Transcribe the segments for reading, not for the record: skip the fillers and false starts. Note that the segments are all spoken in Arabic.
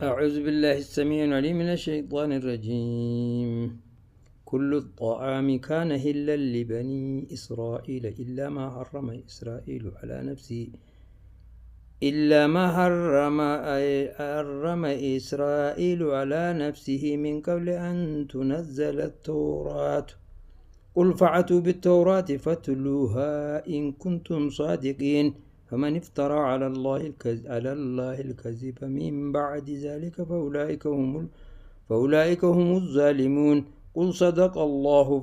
أعوذ بالله السميع العليم من الشيطان الرجيم. كل الطعام كان هلا لبني إسرائيل إلا ما حرم إسرائيل على نفسه من قبل أن تنزل التوراة. قل فأتوا بالتوراة فاتلوها إن كنتم صادقين. فمن افترى على الله الكذب من بعد ذلك فأولئك هم الظالمون. قل صدق الله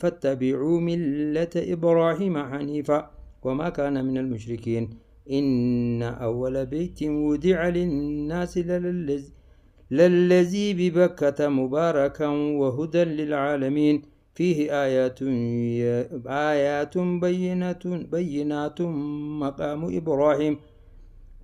فاتبعوا ملة إبراهيم حنيفا وما كان من المشركين. إن أول بيت وضع للناس للذي ببكة مباركا وهدى للعالمين فيه آيات بينات مقام إبراهيم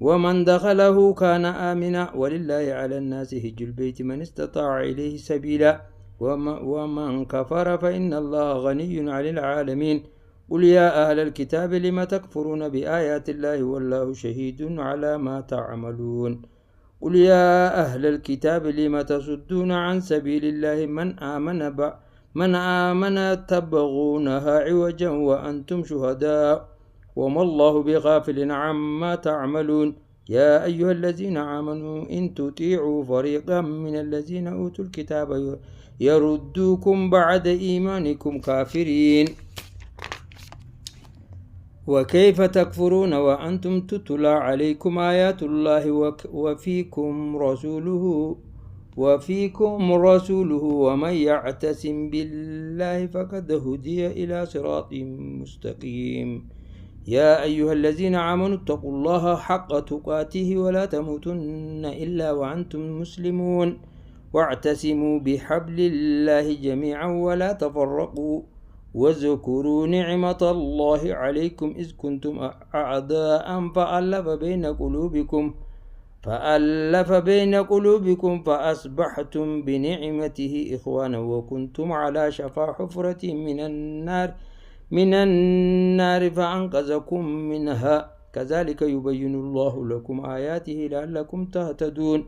ومن دخله كان آمنا ولله على الناس حج البيت من استطاع إليه سبيلا ومن كفر فإن الله غني عن العالمين. قل يا أهل الكتاب لم تكفرون بآيات الله والله شهيد على ما تعملون. قل يا أهل الكتاب لم تصدون عن سبيل الله من آمن تبغونها عوجا وأنتم شهداء وما الله بغافل عما تعملون. يا أيها الذين آمنوا إن تطيعوا فريقا من الذين أوتوا الكتاب يردوكم بعد إيمانكم كافرين. وكيف تكفرون وأنتم تتلى عليكم آيات الله وفيكم رسوله ومن يعتصم بالله فقد هدي إلى صراط مستقيم. يا أيها الذين آمنوا اتقوا الله حق تقاته ولا تموتن إلا وأنتم مسلمون واعتصموا بحبل الله جميعا ولا تفرقوا واذكروا نعمة الله عليكم إذ كنتم أعداء فألف بين قلوبكم فأصبحتم بنعمته إخوانا وكنتم على شفا حفرة من النار فأنقذكم منها. كذلك يبين الله لكم آياته لعلكم تهتدون.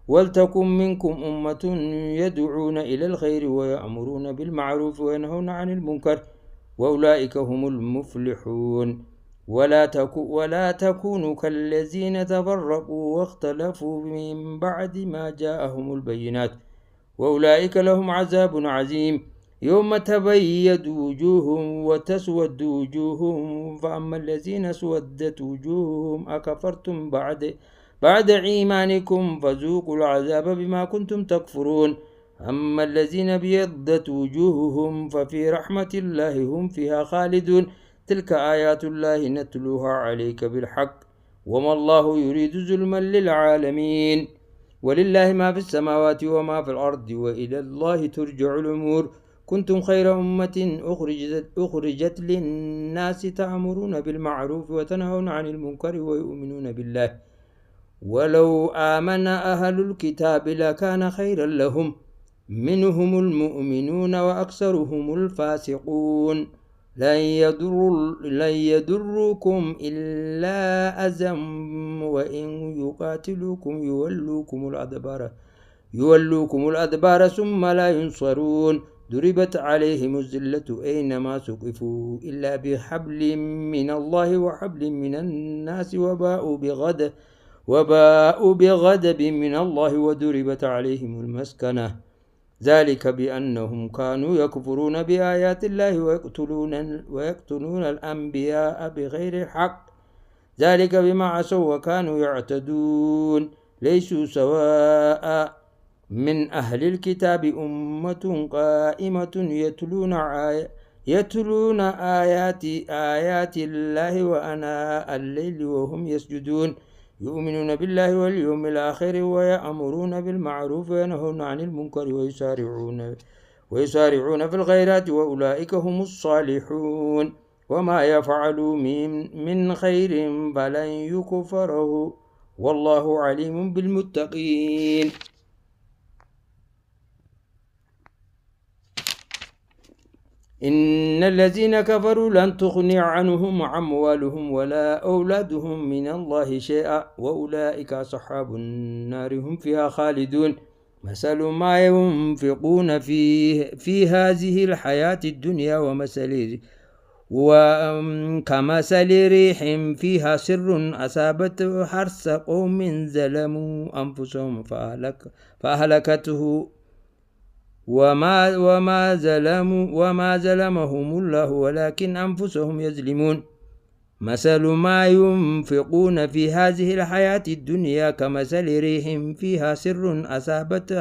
ولتكن منكم أمة يدعون إلى الخير ويأمرون بالمعروف وينهون عن المنكر وأولئك هم المفلحون. ولا تكونوا كالذين تفرقوا واختلفوا من بعد ما جاءهم البينات وأولئك لهم عذاب عظيم. يوم تبيض وجوه وتسود وجوه فأما الذين سودت وجوههم أكفرتم بعد إيمانكم فذوقوا العذاب بما كنتم تكفرون. أما الذين بيضت وجوههم ففي رحمة الله هم فيها خالدون. تلك آيات الله نتلوها عليك بالحق وما الله يريد ظلما للعالمين. ولله ما في السماوات وما في الأرض وإلى الله ترجع الأمور. كنتم خير أمة أخرجت للناس تأمرون بالمعروف وتنهون عن المنكر ويؤمنون بالله. ولو آمن أهل الكتاب لكان خيرا لهم منهم المؤمنون وأكثرهم الفاسقون. لن يضروكم إلا أذى وإن يقاتلوكم يولوكم الأدبار ثم لا ينصرون. ضربت عليهم الذلة أينما ثقفوا إلا بحبل من الله وحبل من الناس وباءوا بغضب من الله وضربت عليهم المسكنة. ذلك بأنهم كانوا يكفرون بآيات الله ويقتلون الأنبياء بغير حق. ذلك بما عصوا وكانوا يعتدون. ليسوا سواء من أهل الكتاب أمة قائمة يتلون آيات الله وأناء الليل وهم يسجدون يؤمنون بالله واليوم الآخر ويأمرون بالمعروف وينهون عن المنكر ويسارعون في الخيرات وأولئك هم الصالحون. وما يفعلوا من خير فلن يكفره والله عليم بالمتقين. إن الذين كفروا لن تغني عنهم أموالهم ولا أولادهم من الله شيئا وأولئك أصحاب النار هم فيها خالدون مثل ما ينفقون في هذه الحياة الدنيا وكمثل ريح فيها سر أصابت حرث قوم ظلموا أنفسهم فأهلكته وما ظلمهم الله ولكن أنفسهم يظلمون مثل ما ينفقون في هذه الحياة الدنيا كمثل ريح فيها سر أصابت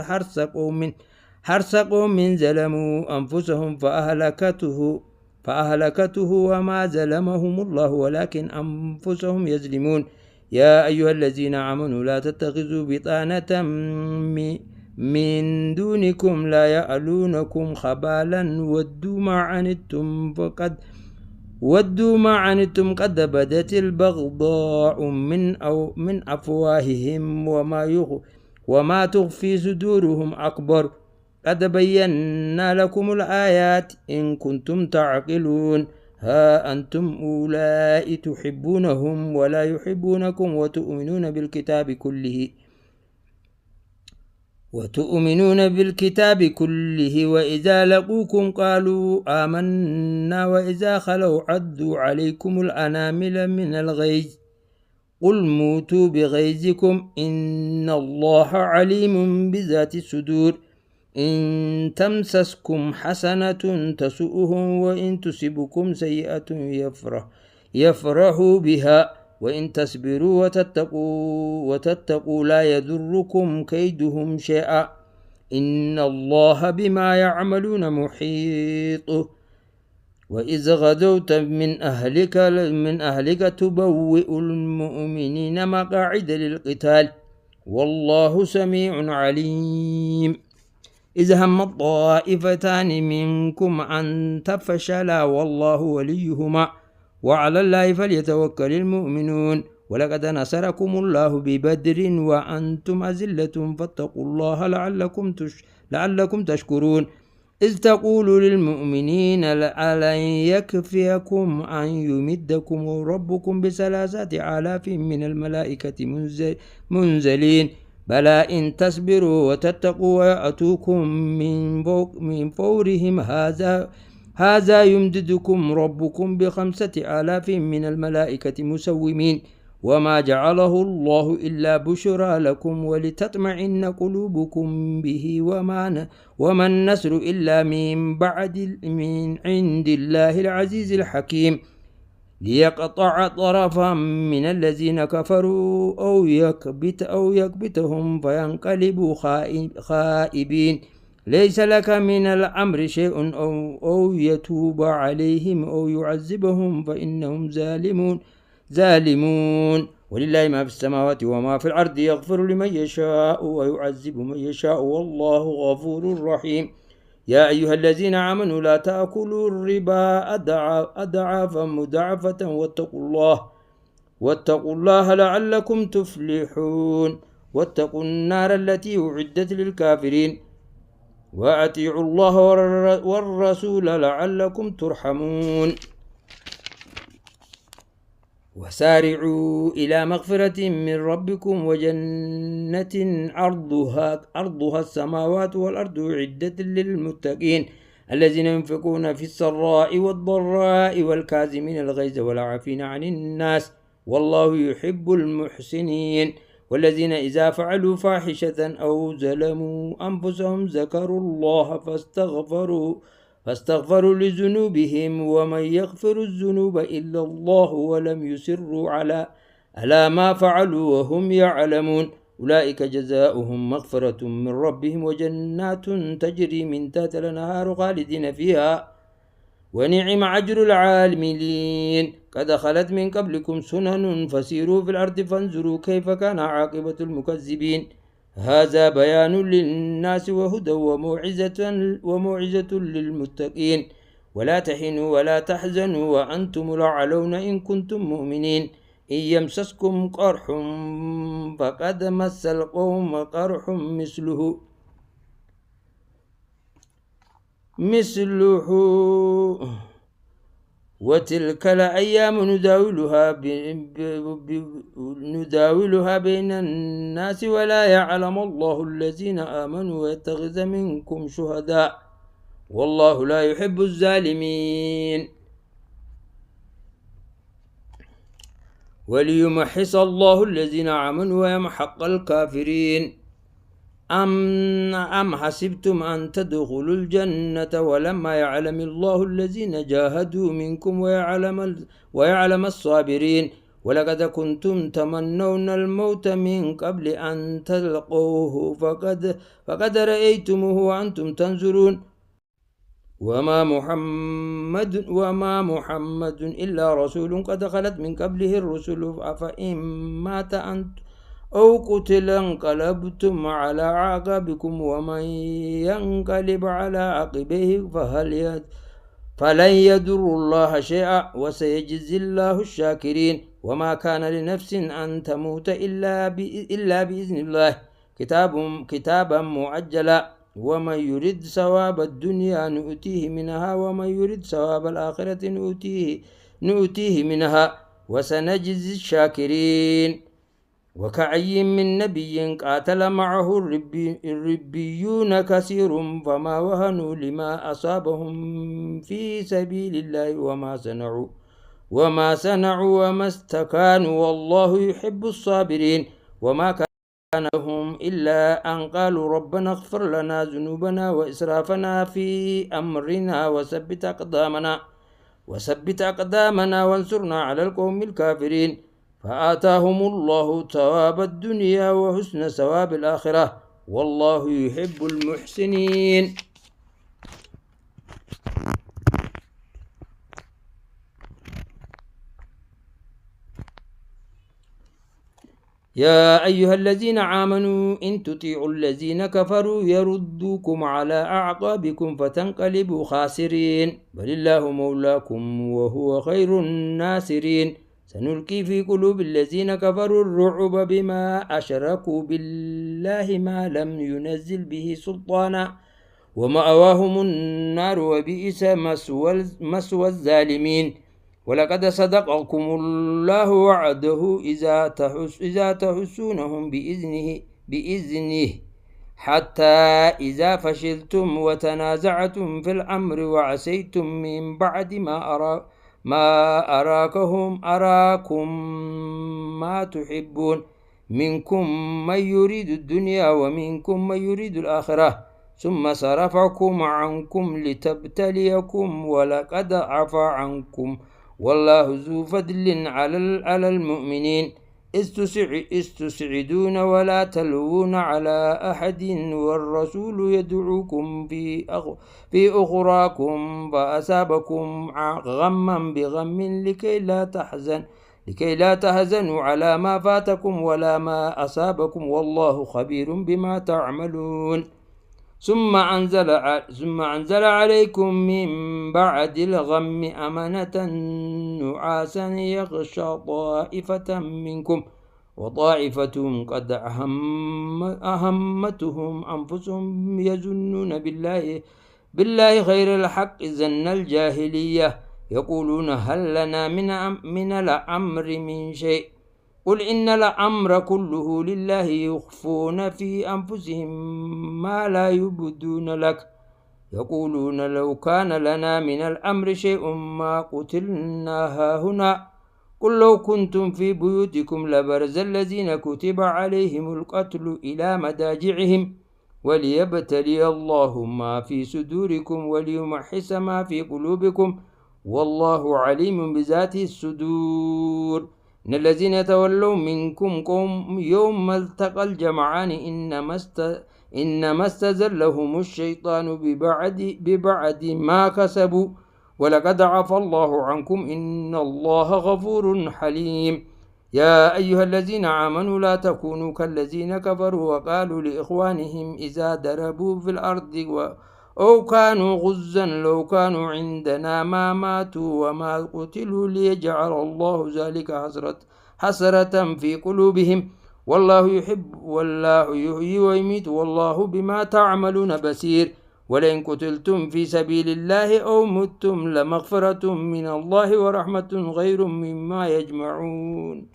حرث قوم ظلموا أنفسهم فأهلكته وما ظلمهم الله ولكن أنفسهم يظلمون يا أيها الذين آمنوا لا تتخذوا بطانة من دونكم لا يألونكم خبالا ودوا ما عنتم قد بدت البغضاء من أفواههم وما تخفي صدورهم أكبر قد بينا لكم الآيات إن كنتم تعقلون ها أنتم أولئك تحبونهم ولا يحبونكم وتؤمنون بالكتاب كله وإذا لقوكم قالوا آمنا وإذا خلوا عدوا عليكم الأنامل من الغيظ قل موتوا بغيظكم إن الله عليم بذات الصدور إن تمسسكم حسنة تسؤهم وإن تصبكم سيئة يفرحوا بها وإن تصبروا وتتقوا لا يضركم كيدهم شيئا إن الله بما يعملون محيط وإذ غدوت من أهلك تبوئ المؤمنين مقاعد للقتال والله سميع عليم إذ هم الطائفتان منكم أن تفشلا والله وليهما وعلى الله فليتوكل المؤمنون ولقد نصركم الله ببدر وأنتم أذلة فاتقوا الله لعلكم تشكرون إذ تقول للمؤمنين ألن يكفيكم أن يمدكم ربكم ب3,000 من الملائكة منزلين بلى إن تصبروا وتتقوا ويأتوكم من فورهم هذا يمددكم ربكم ب5,000 من الملائكة مسومين وما جعله الله إلا بشرى لكم ولتطمئن قلوبكم به وما النصر إلا من عند الله العزيز الحكيم ليقطع طرفا من الذين كفروا أو يكبتهم فينقلبوا خائبين ليس لك من الأمر شيء أو يتوب عليهم أو يعذبهم فإنهم ظالمون ولله ما في السماوات وما في الأرض يغفر لمن يشاء ويعذب من يشاء والله غفور رحيم يا أيها الذين آمنوا لا تأكلوا الربا أضعافا مضاعفة واتقوا الله لعلكم تفلحون واتقوا النار التي أعدت للكافرين وأطيعوا الله والرسول لعلكم ترحمون وسارعوا إلى مغفرة من ربكم وجنة أرضها السماوات والأرض أعدت للمتقين الذين ينفقون في السراء والضراء والكاظمين الغيظ والعافين عن الناس والله يحب المحسنين والذين إذا فعلوا فاحشة أو ظلموا أنفسهم ذكروا الله فاستغفروا لذنوبهم ومن يغفر الذنوب إلا الله ولم يصروا على ما فعلوا وهم يعلمون أولئك جزاؤهم مغفرة من ربهم وجنات تجري من تحتها الأنهار خالدين فيها ونعم أجر العاملين قد خلت من قبلكم سنن فسيروا في الأرض فانظروا كيف كان عاقبة المكذبين هذا بيان للناس وهدى وموعظة للمتقين ولا تهنوا ولا تحزنوا وأنتم الأعلون إن كنتم مؤمنين إن يمسسكم قرح فقد مس القوم قرح مثله مثله وتلك الأيام نداولها بين الناس ولا يعلم الله الذين آمنوا ويتخذ منكم شهداء والله لا يحب الظالمين وليمحص الله الذين آمنوا ويمحق الكافرين أم حسبتم أن تدخلوا الجنة ولما يعلم الله الذين جاهدوا منكم ويعلم الصابرين ولقد كنتم تمنون الموت من قبل أن تلقوه فقد رأيتموه وأنتم تنظرون وما محمد إلا رسول قد خلت من قبله الرسل أفإن مات أنتم أو قتل انقلبتم على عقابكم ومن ينقلب على عقبيه فلن يضر الله شيئا وسيجزي الله الشاكرين وما كان لنفس أن تموت إلا بإذن الله كتابا مؤجلا ومن يرد ثواب الدنيا نؤتيه منها ومن يرد ثواب الآخرة نؤتيه منها وسنجزي الشاكرين وكأي من نبي قاتل معه الربيون كثير فما وهنوا لما أصابهم في سبيل الله وما صنعوا وما استكانوا والله يحب الصابرين وما كان لهم إلا أن قالوا ربنا اغفر لنا ذنوبنا وإسرافنا في أمرنا وثبت أقدامنا وانصرنا على القوم الكافرين فآتاهم الله ثواب الدنيا وحسن ثواب الآخرة والله يحب المحسنين يا أيها الذين آمنوا إن تطيعوا الذين كفروا يردوكم على أعقابكم فتنقلبوا خاسرين بل الله مولاكم وهو خير الناصرين سنلقي في قلوب الذين كفروا الرعب بما أشركوا بالله ما لم ينزل به سلطانا ومأواهم النار وبئس مسوى الظالمين ولقد صدقكم الله وعده إذا تحسونهم بإذنه حتى إذا فشلتم وتنازعتم في الأمر وعصيتم من بعد أراكم ما تحبون منكم من يريد الدنيا ومنكم من يريد الآخرة ثم صرفكم عنكم لتبتليكم ولقد عفا عنكم والله ذو فضل على المؤمنين إذ تسعدون ولا تلوون على أحد والرسول يدعوكم في أخراكم فأصابكم غما بغم لكي لا تحزنوا على ما فاتكم ولا ما أصابكم والله خبير بما تعملون ثم أنزل عليكم من بعد الغم أمنة نعاسا يغشى طائفة منكم وطائفة قد أهمتهم أنفسهم يظنون بالله غير الحق ظن الجاهلية يقولون هل لنا من الأمر من شيء قل إن الأمر كله لله يخفون في أنفسهم ما لا يبدون لك يقولون لو كان لنا من الأمر شيء ما قتلنا هاهنا قل لو كنتم في بيوتكم لبرز الذين كتب عليهم القتل إلى مضاجعهم وليبتلي الله ما في صدوركم وليمحص ما في قلوبكم والله عليم بذات الصدور إن الذين يتولوا منكم قوم يوم التقى الجمعان إنما استزلهم الشيطان ببعد ما كسبوا ولقد عفى الله عنكم إن الله غفور حليم يا أيها الذين آمنوا لا تكونوا كالذين كفروا وقالوا لإخوانهم إذا ضربوا في الأرض أو كانوا غزا لو كانوا عندنا ما ماتوا وما قتلوا ليجعل الله ذلك حسرة في قلوبهم والله يحيي ويميت والله بما تعملون بصير ولئن قتلتم في سبيل الله أو متم لمغفرة من الله ورحمة خير مما يجمعون.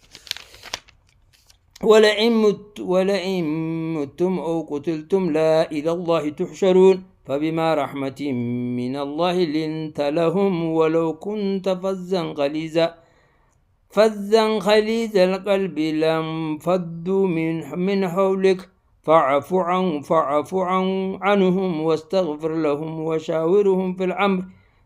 ولئن متم أو قتلتم لا إلى الله تحشرون. فبما رحمة من الله لنت لهم ولو كنت فزا خليز القلب لانفضوا من حولك فاعف عنهم واستغفر لهم وشاورهم في الأمر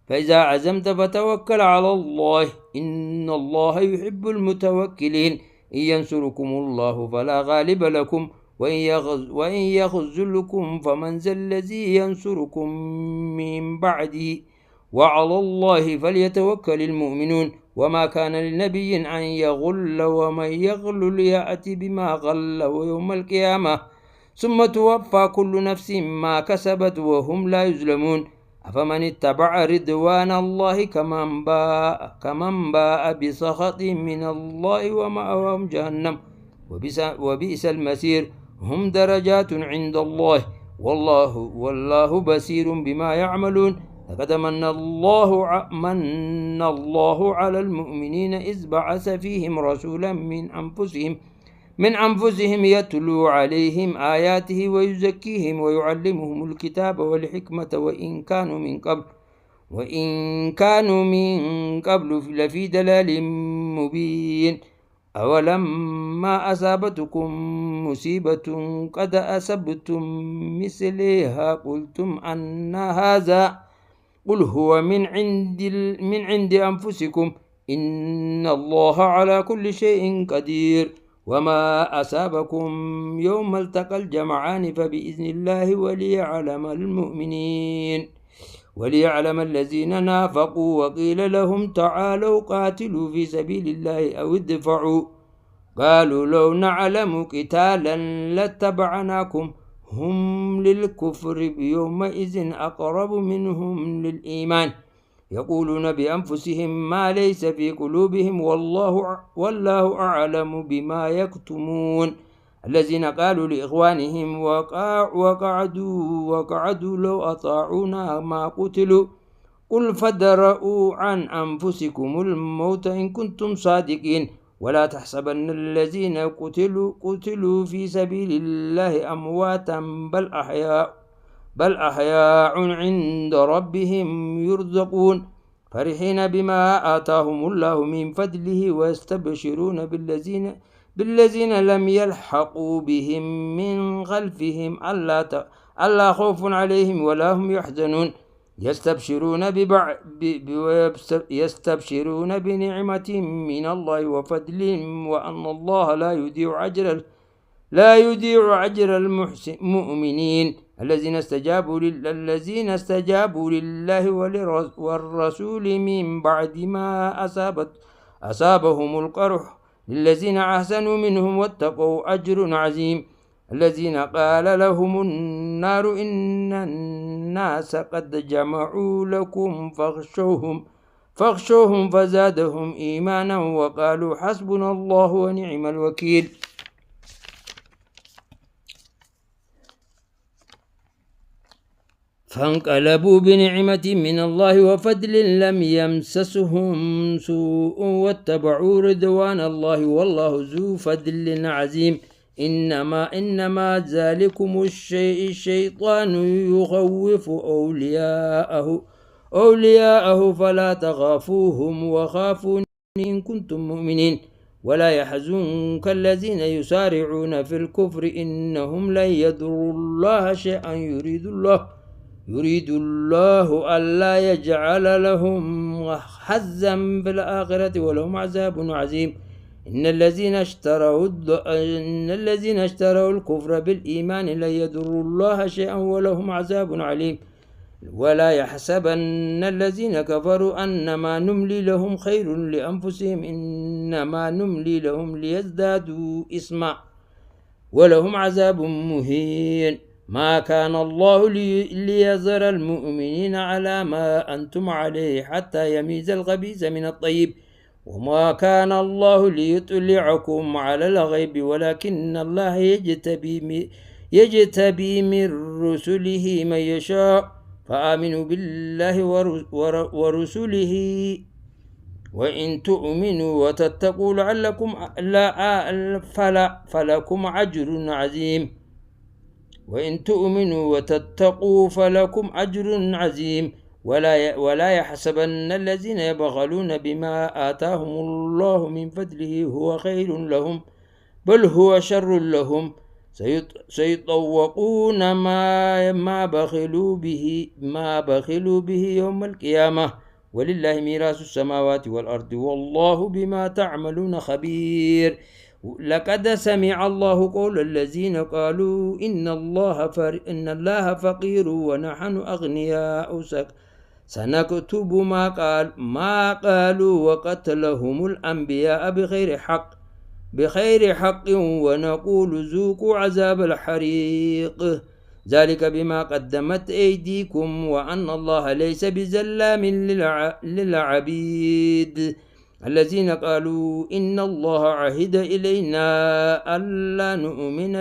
فإذا عزمت فتوكل على الله إن الله يحب المتوكلين. إن ينصركم الله فلا غالب لكم وإن يخذلكم فمن ذا الذي ينصركم من بعده وعلى الله فليتوكل المؤمنون. وما كان لنبي أن يغل ومن يغل يأتي بما غل يوم القيامة ثم توفى كل نفس ما كسبت وهم لا يظلمون. أفمن اتبع رضوان الله كمن باء بسخط من الله ومأواهم جهنم وبئس المصير. هم درجات عند الله والله بصير بما يعملون. لقد من الله على المؤمنين إذ بعث فيهم رسولا من أنفسهم يتلو عليهم آياته ويزكيهم ويعلمهم الكتاب والحكمة وإن كانوا من قبل لفي دلال مبين. أولما أصابتكم مصيبة قد أصبتم مثلها قلتم أن هذا قل هو من عند أنفسكم إن الله على كل شيء قدير. وما أصابكم يوم التقى الجمعان فبإذن الله وليعلم الذين نافقوا وقيل لهم تعالوا قاتلوا في سبيل الله أو ادفعوا قالوا لو نعلم قتالا لاتبعناكم هم للكفر يومئذ أقرب منهم للإيمان يقولون بأنفسهم ما ليس في قلوبهم والله أعلم بما يكتمون. الذين قالوا لإخوانهم وقعدوا لو أطاعونا ما قتلوا قل فادرءوا عن أنفسكم الموت إن كنتم صادقين. ولا تحسبن الذين قتلوا في سبيل الله أمواتا بل أحياء عند ربهم يرزقون فرحين بما آتاهم الله من فضله ويستبشرون بالذين لم يلحقوا بهم من خلفهم ألا خوف عليهم ولا هم يحزنون. يستبشرون بنعمة من الله وفضل وأن الله لا يضيع أجر المؤمنين. الذين استجابوا لله والرسول من بعد ما أصابهم القرح للذين أحسنوا منهم واتقوا أجر عظيم. الذين قال لهم النار إن الناس قد جمعوا لكم فاخشوهم فزادهم إيمانا وقالوا حسبنا الله ونعم الوكيل. فانقلبوا بنعمة من الله وفضل لم يمسسهم سوء واتبعوا رضوان الله والله ذو فضل عظيم. إنما ذلكم الشيطان يخوف أولياءه فلا تخافوهم وخافون إن كنتم مؤمنين. ولا يحزنك الذين يسارعون في الكفر إنهم لن يضروا الله شيئا يريد الله ألا يجعل لهم حظا في الآخرة ولهم عذاب عظيم. إن الذين اشتروا الكفر بالإيمان لن يضروا الله شيئا ولهم عذاب عليم. ولا يحسبن الذين كفروا أنما نملي لهم خير لأنفسهم إنما نملي لهم ليزدادوا إثما ولهم عذاب مهين. ما كان الله ليذر المؤمنين على ما أنتم عليه حتى يميز الخبيث من الطيب وما كان الله ليطلعكم على الغيب ولكن الله يجتبي من رسله من يشاء فآمنوا بالله ورسله وإن تؤمنوا وتتقوا لعلكم فلكم أجر عظيم وإن تؤمنوا وتتقوا فلكم أجر عظيم ولا يحسبن الذين يبخلون بما آتاهم الله من فضله هو خير لهم بل هو شر لهم سيطوقون ما بخلوا به يوم القيامة ولله ميراث السماوات والأرض والله بما تعملون خبير لقد سمع الله قول الذين قالوا إن الله فقير ونحن أغنياء سنكتب ما قالوا وقتلهم الأنبياء بخير حق ونقول ذوقوا عذاب الحريق ذلك بما قدمت أيديكم وأن الله ليس بظلام للعبيد الذين قالوا إن الله عهد إلينا ألا نؤمن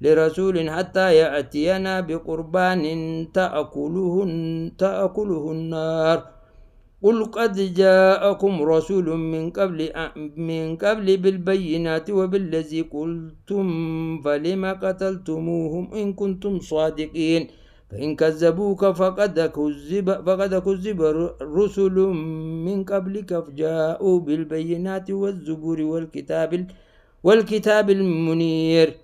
لرسول حتى يأتينا بقربان تأكله النار قل قد جاءكم رسول من قبل بالبينات وبالذي قلتم فلم قتلتموهم إن كنتم صادقين فإن كذبوك فقد كذب رسل من قبلك جاءوا بالبينات والزبور والكتاب المنير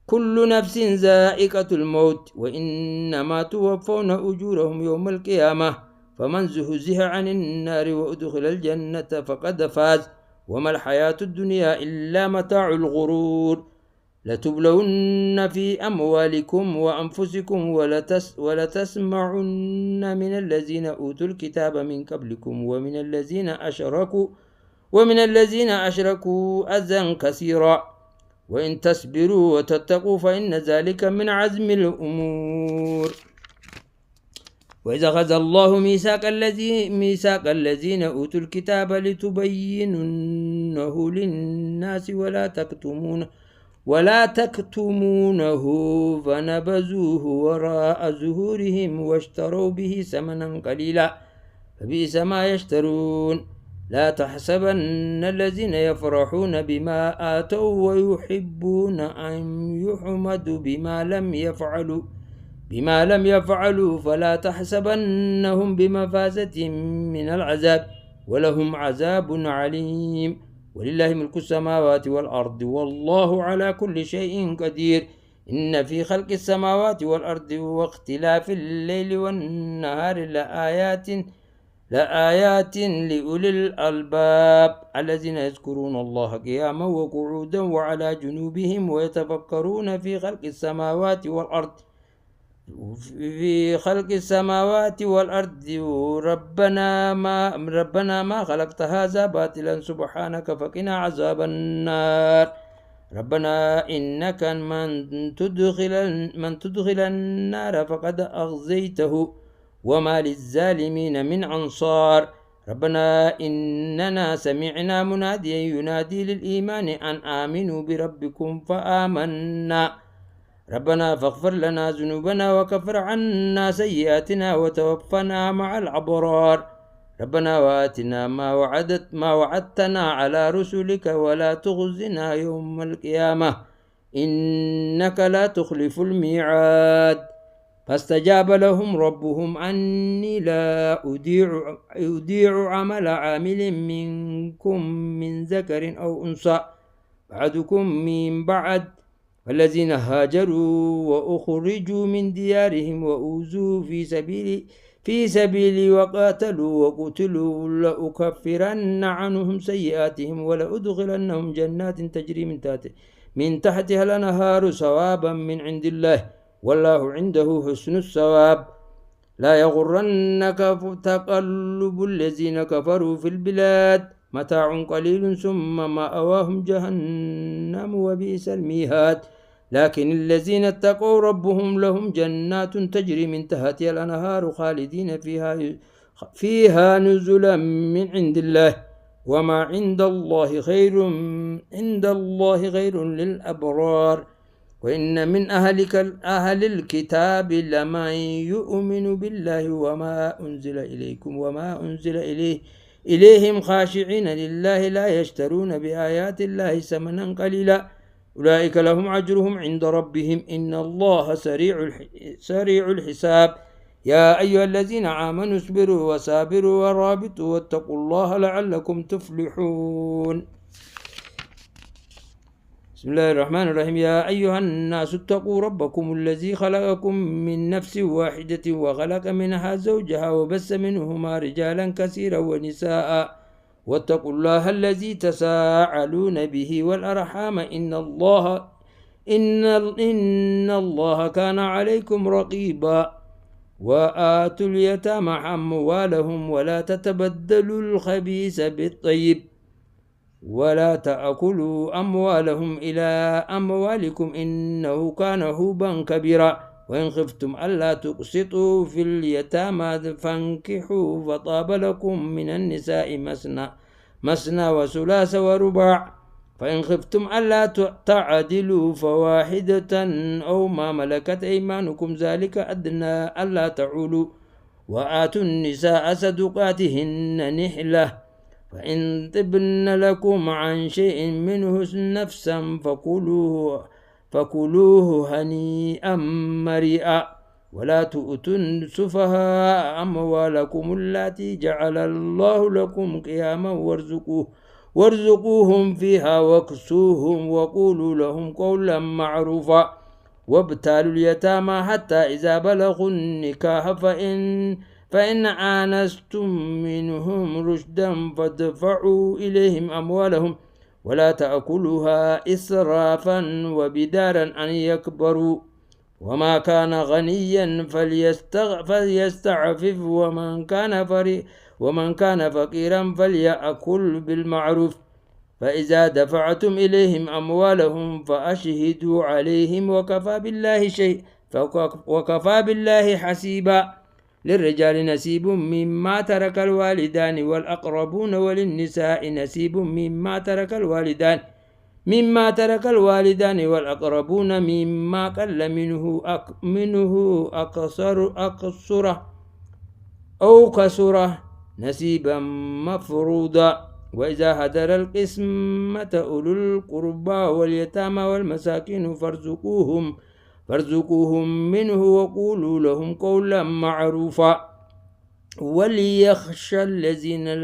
كل نفس ذائقة الموت وإنما توفون أجورهم يوم القيامة فمن زهزه عن النار وأدخل الجنة فقد فاز وما الحياة الدنيا إلا متاع الغرور لتبلون في أموالكم وأنفسكم ولتسمعن من الذين أوتوا الكتاب من قبلكم ومن الذين أشركوا أذى كثيرا وإن تصبروا وتتقوا فإن ذلك من عزم الأمور وإذا أخذ الله ميثاق الذين أوتوا الكتاب لتبيننه للناس ولا تكتمونه فنبذوه وراء ظهورهم واشتروا به ثمنا قليلا فبئس ما يشترون لا تحسبن الذين يفرحون بما آتوا ويحبون أن يحمدوا بما لم يفعلوا فلا تحسبنهم بمفازة من العذاب ولهم عذاب عليم ولله ملك السماوات والأرض والله على كل شيء قدير إن في خلق السماوات والأرض واختلاف الليل والنهار لآيات لأولي الألباب الذين يذكرون الله قياما وقعودا وعلى جنوبهم ويتفكرون في خلق السماوات والأرض ربنا ما خلقت هذا باطلا سبحانك فقنا عذاب النار ربنا إنك من تدخل النار فقد أغزيته وما للظالمين من أنصار ربنا إننا سمعنا مناديا ينادي للإيمان أن آمنوا بربكم فآمنا ربنا فاغفر لنا ذنوبنا وكفر عنا سيئاتنا وتوفنا مع الأبرار ربنا وآتنا ما وعدتنا على رسلك ولا تخزنا يوم القيامة إنك لا تخلف الميعاد فاستجاب لهم ربهم أني لا أضيع عمل عامل منكم من ذكر أو أنثى بعدكم من بعد والذين هاجروا وأخرجوا من ديارهم وأوذوا في سبيلي وقاتلوا وقتلوا لأكفرن عنهم سيئاتهم ولأدخلنهم جنات تجري من تحتها الأنهار ثوابا من عند الله والله عنده حسن الثواب لا يغرنك تقلب الذين كفروا في البلاد متاع قليل ثم مأواهم جهنم وبئس الميهاد لكن الذين اتقوا ربهم لهم جنات تجري من تحتها الأنهار خالدين فيها نزلا من عند الله وما عند الله خير للأبرار وإن من أهل الكتاب لمن يؤمن بالله وما أنزل إليكم وما أنزل إليهم خاشعين لله لا يشترون بآيات الله ثمنا قليلا أولئك لهم أجرهم عند ربهم إن الله سريع الحساب يا أيها الذين آمنوا اصبروا وصابروا ورابطوا واتقوا الله لعلكم تفلحون. بسم الله الرحمن الرحيم. يا أيها الناس اتقوا ربكم الذي خلقكم من نفس واحدة وخلق منها زوجها وبث منهما رجالا كثيرا ونساء واتقوا الله الذي تساءلون به والأرحام إن الله كان عليكم رقيبا. وآتوا اليتامى أموالهم ولا تتبدلوا الخبيث بالطيب ولا تأكلوا أموالهم إلى أموالكم إنه كان هوبا كبيرا. وإن خفتم ألا تقسطوا في اليتامى فانكحوا فطاب لكم من النساء مثنى وثلاث ورباع فإن خفتم ألا تعدلوا فواحدة أو ما ملكت أيمانكم ذلك أدنى ألا تعولوا. وآتوا النساء صدقاتهن نحلة فإن طبن لكم عن شيء منه نفسا فكلوه هنيئا مريئا. ولا تؤتوا السفهاء أموالكم التي جعل الله لكم قياما وارزقوهم فيها واكسوهم وقولوا لهم قولا معروفا. وابتالوا اليتامى حتى إذا بلغوا النكاح فإن آنستم منهم رشدا فادفعوا إليهم أموالهم ولا تأكلوها إسرافا وبدارا أن يكبروا. وما كان غنيا فليستعفف ومن كان فقيرا فليأكل بالمعروف. فإذا دفعتم إليهم أموالهم فأشهدوا عليهم وكفى بالله حسيبا. للرجال نصيب مما ترك الوالدان والأقربون وللنساء نصيب مما ترك الوالدان والأقربون مما قل منه كسره نصيبا مفروضا. وإذا هدر القسمة أولو القربى واليتامى والمساكين فارزقوهم منه وقولوا لهم قولا معروفا. وليخشى الذين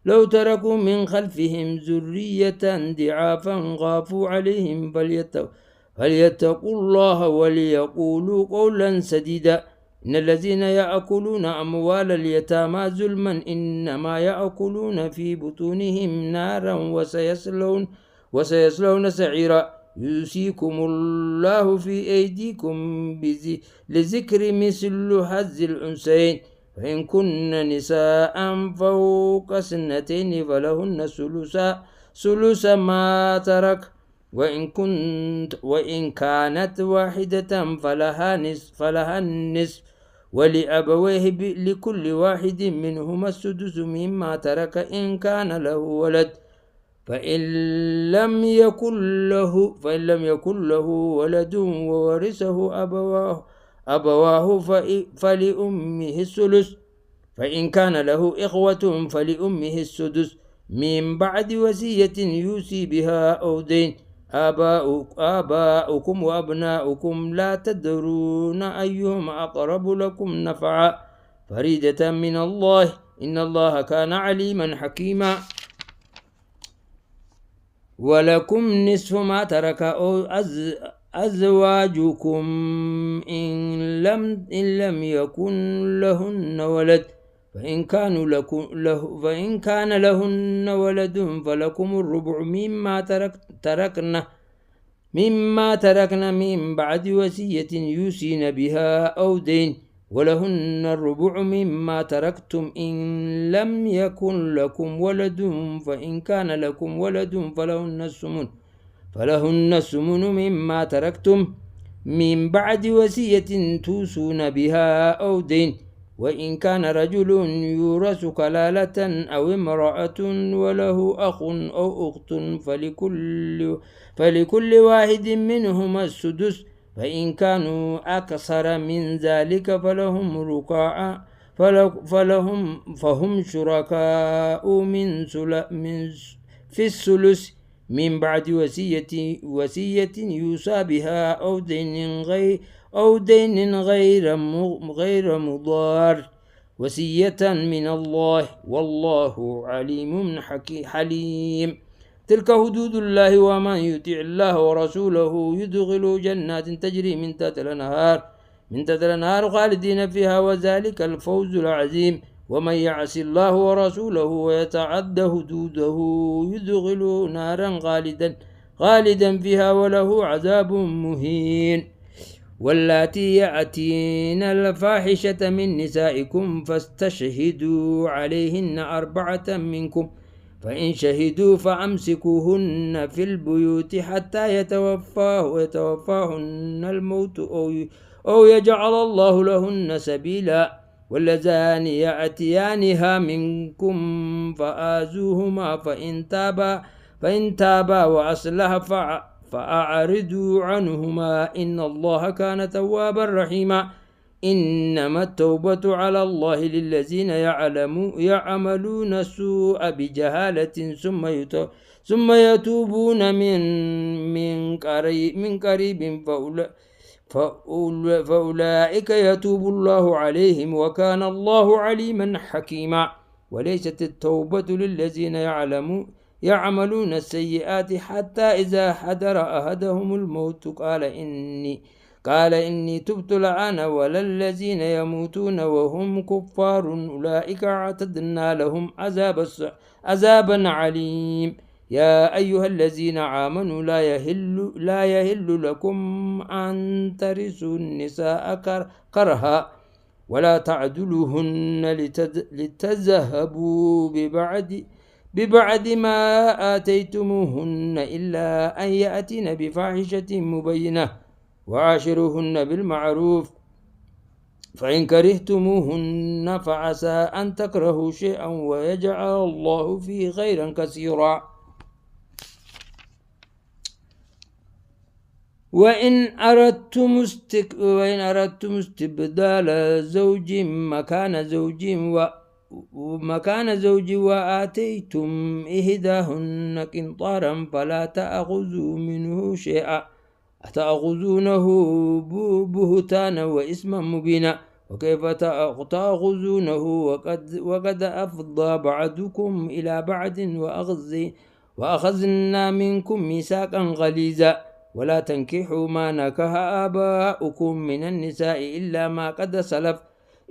لو تركوا من خلفهم ذرية ضعافا خافوا عليهم فليتقوا الله وليقولوا قولا سديدا. إن الذين يأكلون أموال اليتامى ظلما إنما يأكلون في بطونهم نارا وسيصلون سعيرا. يوصيكم الله في أيديكم لذكر مثل حظ الأنثيين فإن كن نساء فوق 2 فلهن ثلث ما ترك وإن كانت واحدة فلها النصف ولأبويه لكل واحد منهما السدس مما ترك إن كان له ولد فإن لم يكن له ولد وورثه أبواه فلأمه الثلث فإن كان له إخوة فلأمه السدس من بعد وصية يوصي بها أو دين. آباؤكم وأبناؤكم لا تدرون أيهم أقرب لكم نفعا فريدة من الله إن الله كان عليما حكيما. ولكم نصف ما ترك أزواجكم إن لم يكن لهن ولد فإن كان لهن ولد فلكم الربع مما تركن من بعد وصية يوصين بها أو دين ولهن الربع مما تركتم إن لم يكن لكم ولد فإن كان لكم ولد فلهن الثمن مما تركتم من بعد وصية توصون بها أو دين وإن كان رجل يورث كلالة أو امرأة وله أخ أو أخت فلكل واحد منهما السدس، فإن كانوا أكثر من ذلك فهم شركاء في الثلث من بعد وصية يوصى بها أو دين غير مضار، وصية من الله، والله عليم حليم. تلك حدود الله، ومن يطع الله ورسوله يدخل جنات تجري من تحتها الأنهار خالدين فيها، وذلك الفوز العظيم. ومن يعص الله ورسوله ويتعد حدوده يدخل نارا خالدا فيها وله عذاب مهين. واللاتي يأتين الفاحشة من نسائكم فاستشهدوا عليهن 4 منكم، فإن شهدوا فأمسكوهن في البيوت حتى يتوفاهن الموت أو يجعل الله لهن سبيلا. واللذان يأتيانها منكم فآذوهما، فإن تابا وأصلحا فأعرضوا عنهما، إن الله كان توابا رحيما. إنما التوبة على الله للذين يعملون السوء بجهالة ثم يتوبون من قريب فأولئك يتوب الله عليهم، وكان الله عليما حكيما. وليست التوبة للذين يعملون السيئات حتى إذا حضر أحدهم الموت قال إني تبت الآن، ولا الذين يموتون وهم كفار أولئك اعتدنا لهم عذابا عليم. يا أيها الذين آمنوا لا يهل لكم أن ترثوا النساء كرها، ولا تعدلوهن لتذهبوا ببعد ما آتيتموهن، إلا أن يأتين بفاحشة مبينة، وعاشروهن بالمعروف، فإن كرهتموهن فعسى أن تكرهوا شيئا ويجعل الله فيه خيرا كثيرا. وإن أردتم استبدال زوج مكان زوج وآتيتم إحداهن قنطارا فلا تأخذوا منه شيئا، أتأخذونه بهتانا وإثما مبينا، وكيف تأخذونه وقد أفضى بعضكم إلى بعض وأخذنا منكم ميثاقا غليظا. ولا تنكحوا ما نكح آباؤكم من النساء إلا ما قد سلف،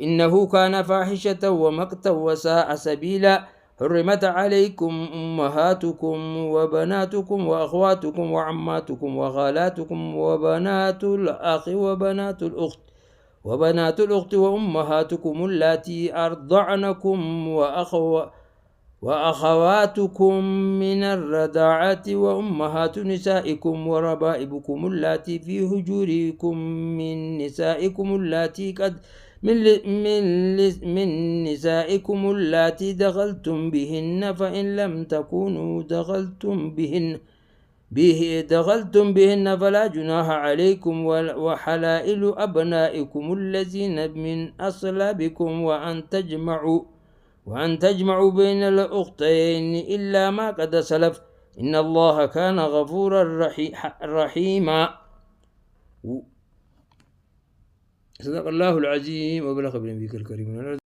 إنه كان فاحشة ومقتا وساء سبيلا. حرمت عليكم أمهاتكم وبناتكم وأخواتكم وعماتكم وخالاتكم وبنات الأخ وبنات الأخت وأمهاتكم اللاتي أرضعنكم وأخواتكم من الرضاعة وأمهات نسائكم وربائبكم اللاتي في هجوركم من نسائكم اللاتي دخلتم بهن، فإن لم تكونوا دخلتم بهن فلا جناح عليكم، وحلائل أبنائكم الذين من أصلابكم وأن تجمعوا بين الأختين إلا ما قد سلف، إن الله كان غفورا رحيما. صدق الله العظيم وبلغ بالنبي الكريم.